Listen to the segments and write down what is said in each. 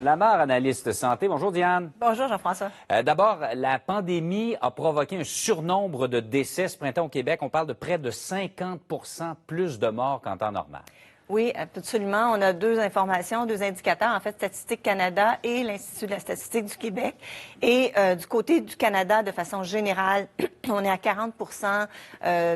Lamar, analyste santé. Bonjour, Diane. Bonjour, Jean-François. D'abord, la pandémie a provoqué un surnombre de décès ce printemps au Québec. On parle de près de 50 plus de morts qu'en temps normal. Oui, absolument. On a deux informations, deux indicateurs, en fait, Statistique Canada et l'Institut de la statistique du Québec. Et du côté du Canada, de façon générale, on est à 40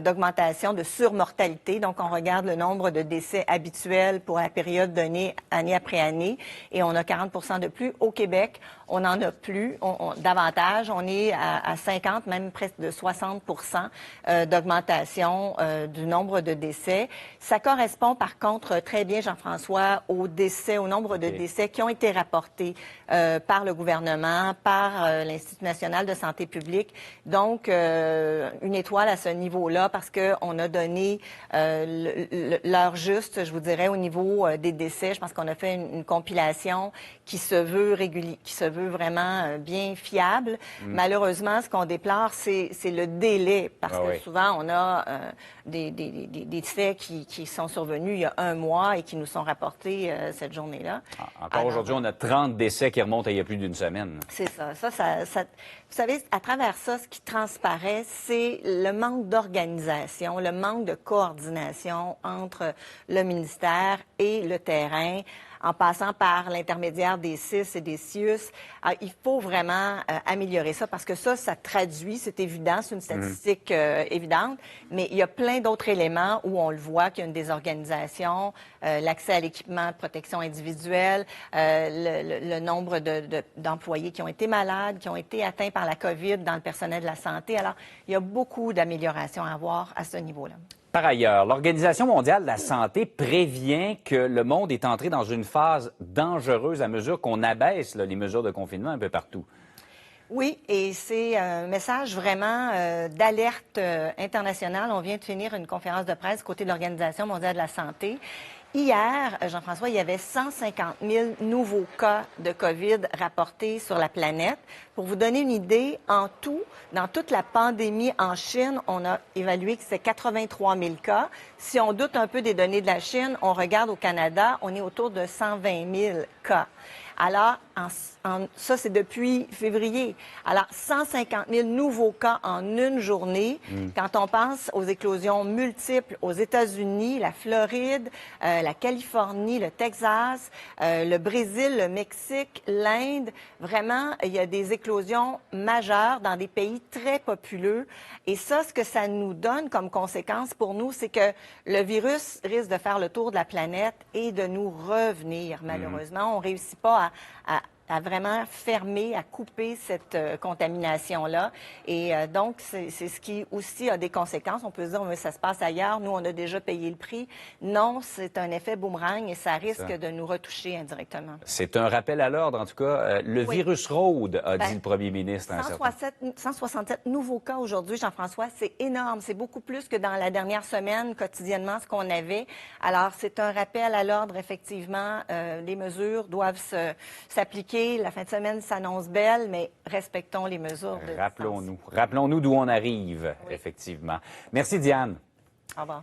d'augmentation de surmortalité. Donc, on regarde le nombre de décès habituels pour la période donnée année après année. Et on a 40 de plus. Au Québec, on n'en a plus davantage. On est à 50, même presque de 60 d'augmentation du nombre de décès. Ça correspond, par contre, très bien, Jean-François, aux décès, au nombre de décès qui ont été rapportés par le gouvernement, par l'Institut national de santé publique. Donc, une étoile à ce niveau-là parce qu'on a donné l'heure juste, je vous dirais, au niveau des décès. Je pense qu'on a fait une compilation qui se veut qui se veut vraiment bien fiable. Malheureusement, ce qu'on déplore, c'est le délai parce que souvent, on a des faits qui sont survenus il y a un mois et qui nous sont rapportés cette journée-là. Encore aujourd'hui, on a 30 décès qui remontent à il y a plus d'une semaine. C'est ça. Vous savez, à travers ça, ce qui transparaît, c'est le manque d'organisation, le manque de coordination entre le ministère et le terrain, en passant par l'intermédiaire des CIS et des CIUS. Il faut vraiment améliorer ça parce que ça traduit, c'est évident, c'est une statistique évidente, mais il y a plein d'autres éléments où on le voit qu'il y a une désorganisation, l'accès à l'équipement de protection individuelle, le nombre d'employés qui ont été malades, qui ont été atteints par la COVID dans le personnel de la santé. Alors, il y a beaucoup d'améliorations à avoir à ce niveau-là. Par ailleurs, l'Organisation mondiale de la santé prévient que le monde est entré dans une phase dangereuse à mesure qu'on abaisse les mesures de confinement un peu partout. Oui, et c'est un message vraiment d'alerte internationale. On vient de finir une conférence de presse côté de l'Organisation mondiale de la santé. Hier, Jean-François, il y avait 150 000 nouveaux cas de COVID rapportés sur la planète. Pour vous donner une idée, en tout, dans toute la pandémie en Chine, on a évalué que c'est 83 000 cas. Si on doute un peu des données de la Chine, on regarde au Canada, on est autour de 120 000 cas. Alors, ça, c'est depuis février. Alors, 150 000 nouveaux cas en une journée. Quand on pense aux éclosions multiples aux États-Unis, la Floride, la Californie, le Texas, le Brésil, le Mexique, l'Inde, vraiment, il y a des éclosions majeures dans des pays très populeux. Et ça, ce que ça nous donne comme conséquence pour nous, c'est que le virus risque de faire le tour de la planète et de nous revenir, malheureusement. On ne réussit pas à vraiment fermer, à couper cette contamination-là. Et donc, c'est ce qui aussi a des conséquences. On peut se dire, mais ça se passe ailleurs, nous, on a déjà payé le prix. Non, c'est un effet boomerang et ça risque de nous retoucher indirectement. C'est un rappel à l'ordre, en tout cas. Le virus rôde, a dit le premier ministre. 167 nouveaux cas aujourd'hui, Jean-François, c'est énorme. C'est beaucoup plus que dans la dernière semaine, quotidiennement, ce qu'on avait. Alors, c'est un rappel à l'ordre, effectivement. Les mesures doivent s'appliquer. La fin de semaine s'annonce belle, mais respectons les mesures de distance. Rappelons-nous d'où on arrive, effectivement. Merci, Diane. Au revoir.